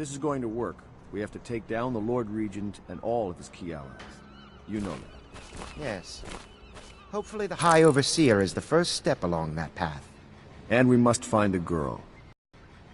this is going to work, we have to take down the Lord Regent and all of his key allies. You know that. Yes. Hopefully the High Overseer is the first step along that path. And we must find the girl.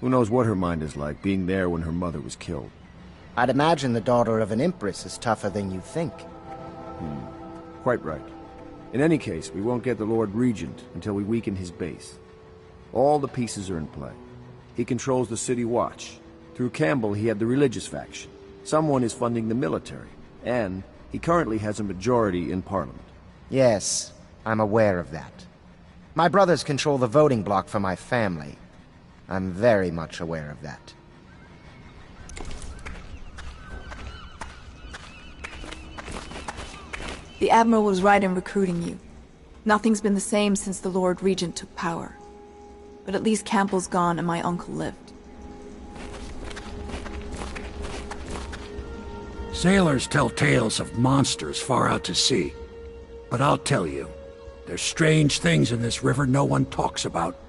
Who knows what her mind is like, being there when her mother was killed. I'd imagine the daughter of an empress is tougher than you think. Quite right. In any case, we won't get the Lord Regent until we weaken his base. All the pieces are in play. He controls the City Watch. Through Campbell, he had the religious faction. Someone is funding the military. And he currently has a majority in Parliament. Yes, I'm aware of that. My brothers control the voting bloc for my family. I'm very much aware of that. The Admiral was right in recruiting you. Nothing's been the same since the Lord Regent took power. But at least Campbell's gone and my uncle lived. Sailors tell tales of monsters far out to sea. But I'll tell you, there's strange things in this river no one talks about.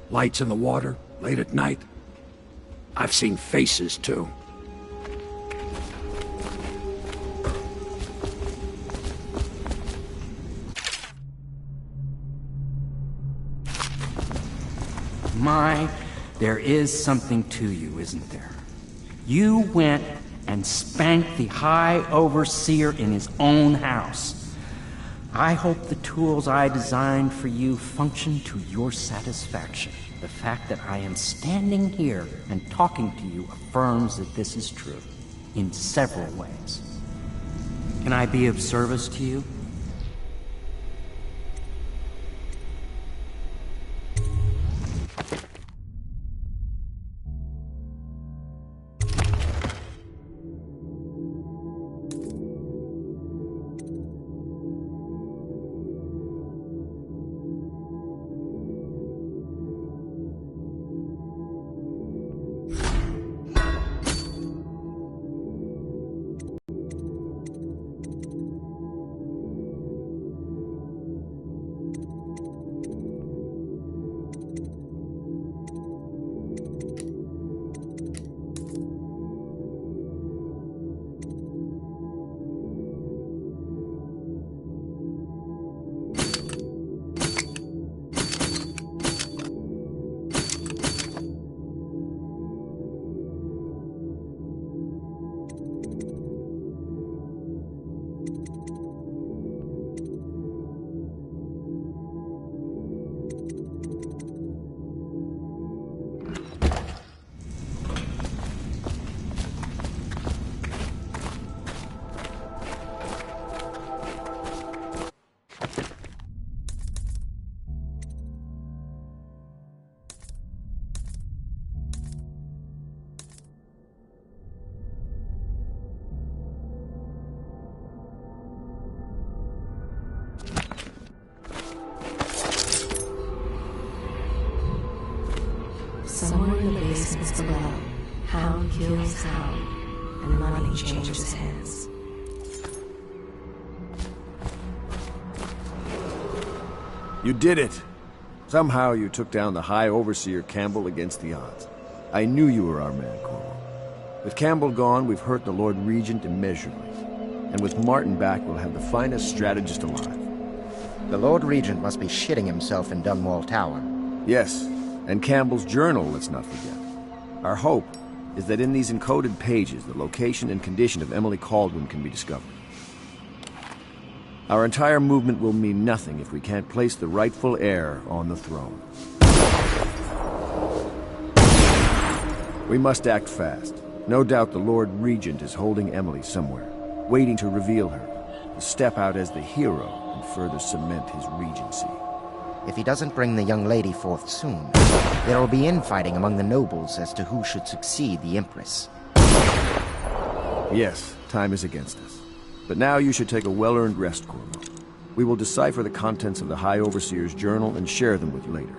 Lights in the water, late at night. I've seen faces, too. My, there is something to you, isn't there? You went and spanked the High Overseer in his own house. I hope the tools I designed for you function to your satisfaction. The fact that I am standing here and talking to you affirms that this is true, in several ways. Can I be of service to you? Somewhere in the basements below, Hound kills Hound, and money changes hands. You did it! Somehow you took down the High Overseer Campbell against the odds. I knew you were our man, Corporal. With Campbell gone, we've hurt the Lord Regent immeasurably. And with Martin back, we'll have the finest strategist alive. The Lord Regent must be shitting himself in Dunwall Tower. Yes, and Campbell's journal, let's not forget. Our hope is that in these encoded pages, the location and condition of Emily Kaldwin can be discovered. Our entire movement will mean nothing if we can't place the rightful heir on the throne. We must act fast. No doubt the Lord Regent is holding Emily somewhere, waiting to reveal her, to step out as the hero and further cement his regency. If he doesn't bring the young lady forth soon, there will be infighting among the nobles as to who should succeed the Empress. Yes, time is against us. But now you should take a well-earned rest, Corvo. We will decipher the contents of the High Overseer's journal and share them with you later.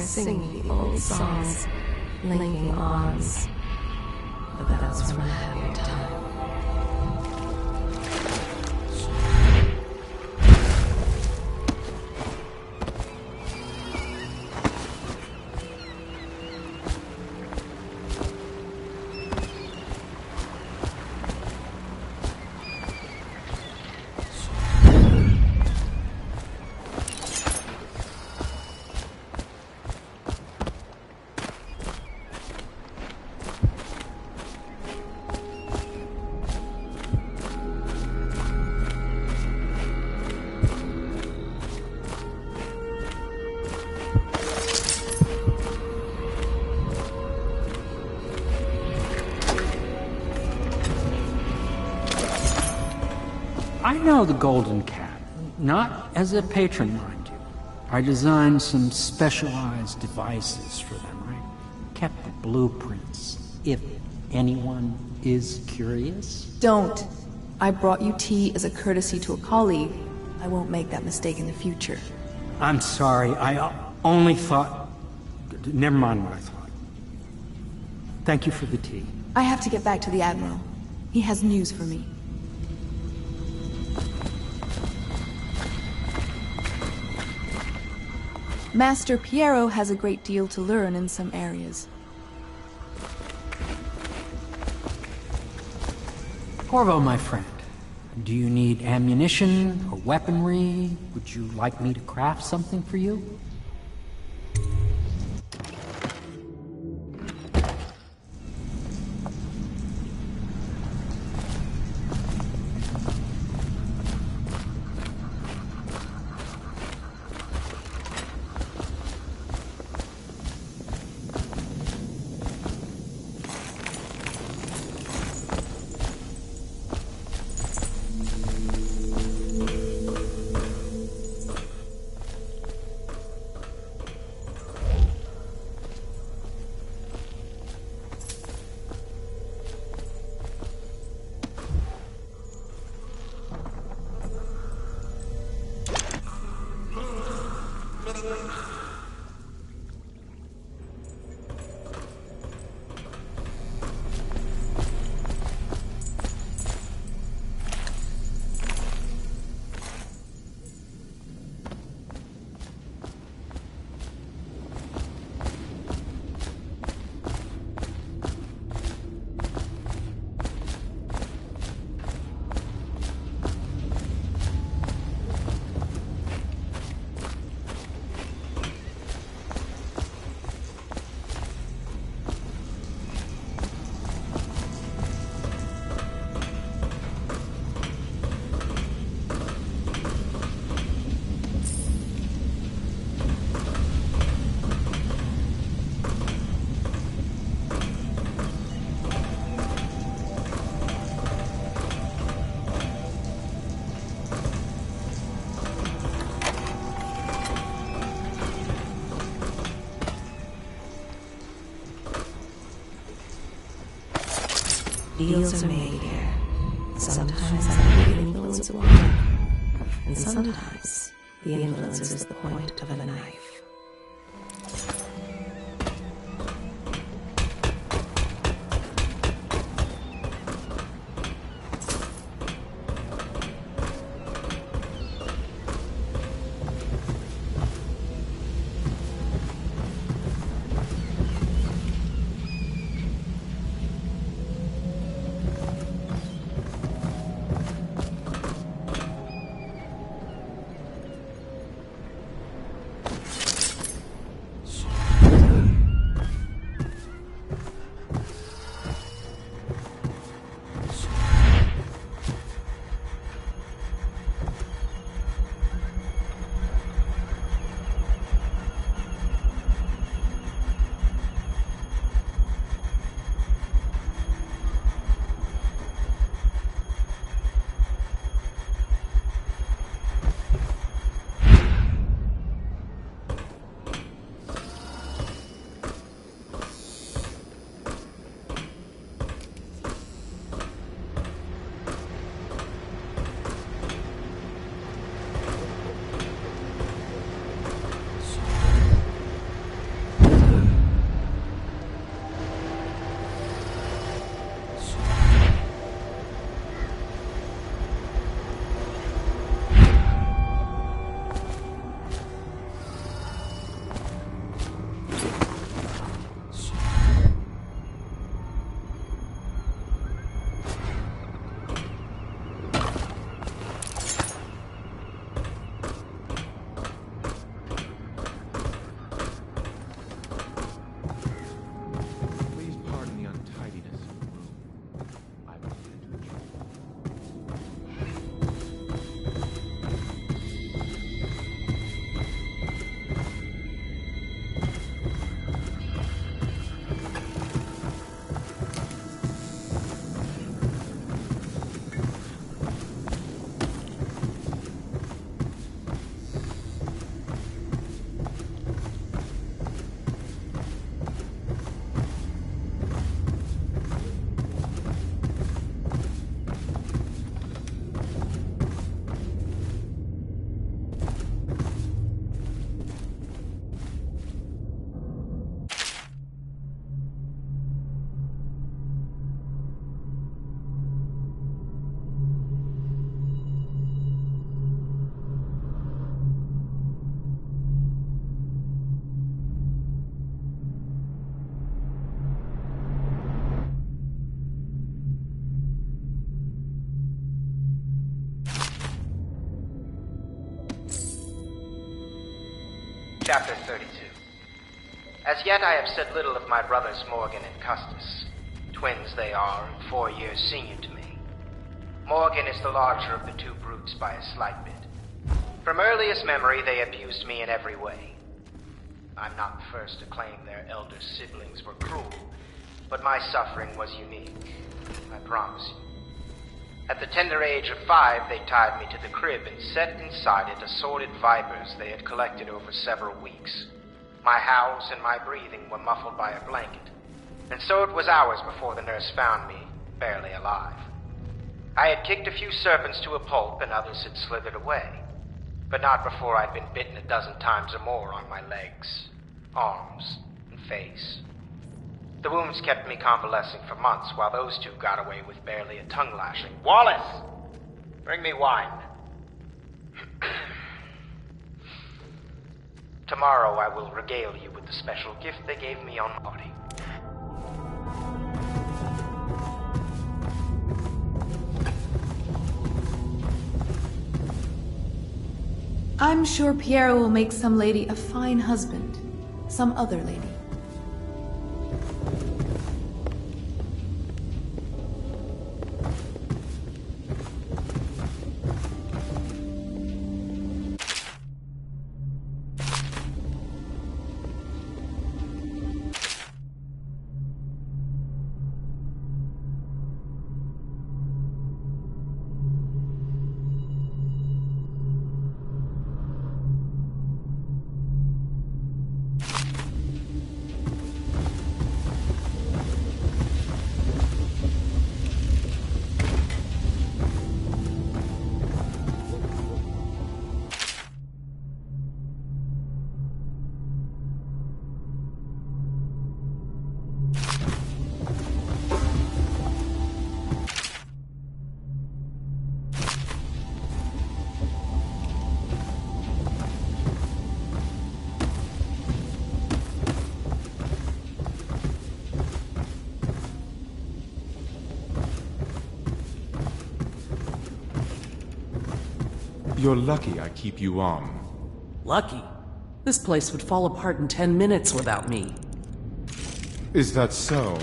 singing the old songs, linking arms. The bells from a happier time. I know the Golden Cat, not as a patron, mind you. I designed some specialized devices for them. I kept the blueprints, if anyone is curious. Don't. I brought you tea as a courtesy to a colleague. I won't make that mistake in the future. I'm sorry, I only thought... Never mind what I thought. Thank you for the tea. I have to get back to the Admiral. He has news for me. Master Piero has a great deal to learn in some areas. Corvo, my friend, do you need ammunition or weaponry? Would you like me to craft something for you? Deals are made here. Sometimes under the influence of wine, and sometimes the influence is the point of a knife. Chapter 32. As yet I have said little of my brothers Morgan and Custis. Twins they are, and 4 years senior to me. Morgan is the larger of the two brutes by a slight bit. From earliest memory, they abused me in every way. I'm not the first to claim their elder siblings were cruel, but my suffering was unique, I promise you. At the tender age of 5, they tied me to the crib and set inside it assorted vipers they had collected over several weeks. My howls and my breathing were muffled by a blanket, and so it was hours before the nurse found me, barely alive. I had kicked a few serpents to a pulp and others had slithered away, but not before I'd been bitten a dozen times or more on my legs, arms, and face. The wounds kept me convalescing for months while those two got away with barely a tongue lashing. Wallace! Bring me wine. Tomorrow I will regale you with the special gift they gave me on party. I'm sure Piero will make some lady a fine husband. Some other lady. You're lucky I keep you on. Lucky? This place would fall apart in 10 minutes without me. Is that so?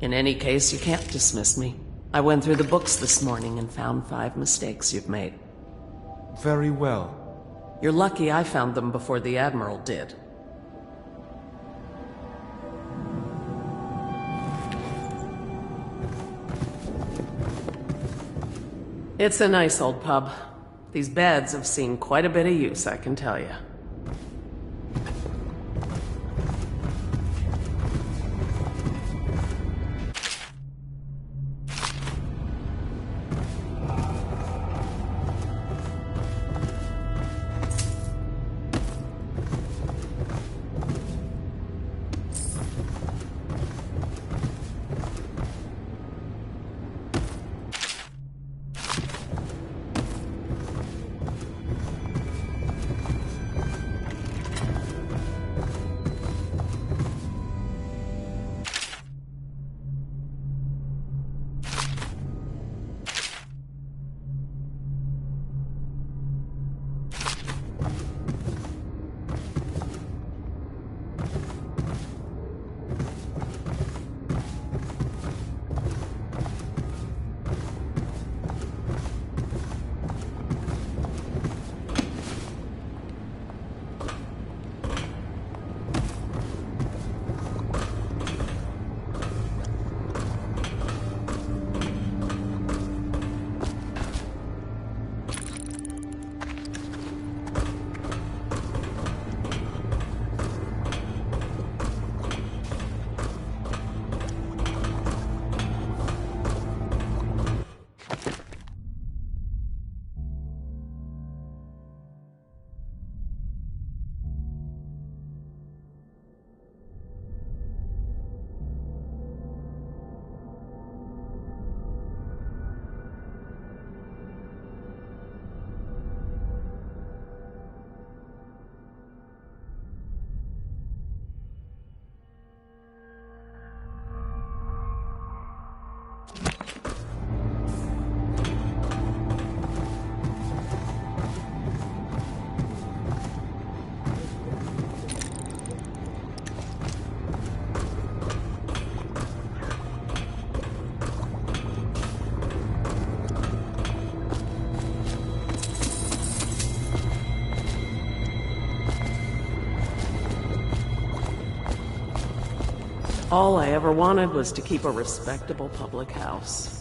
In any case, you can't dismiss me. I went through the books this morning and found 5 mistakes you've made. Very well. You're lucky I found them before the Admiral did. It's a nice old pub. These beds have seen quite a bit of use, I can tell you. All I ever wanted was to keep a respectable public house.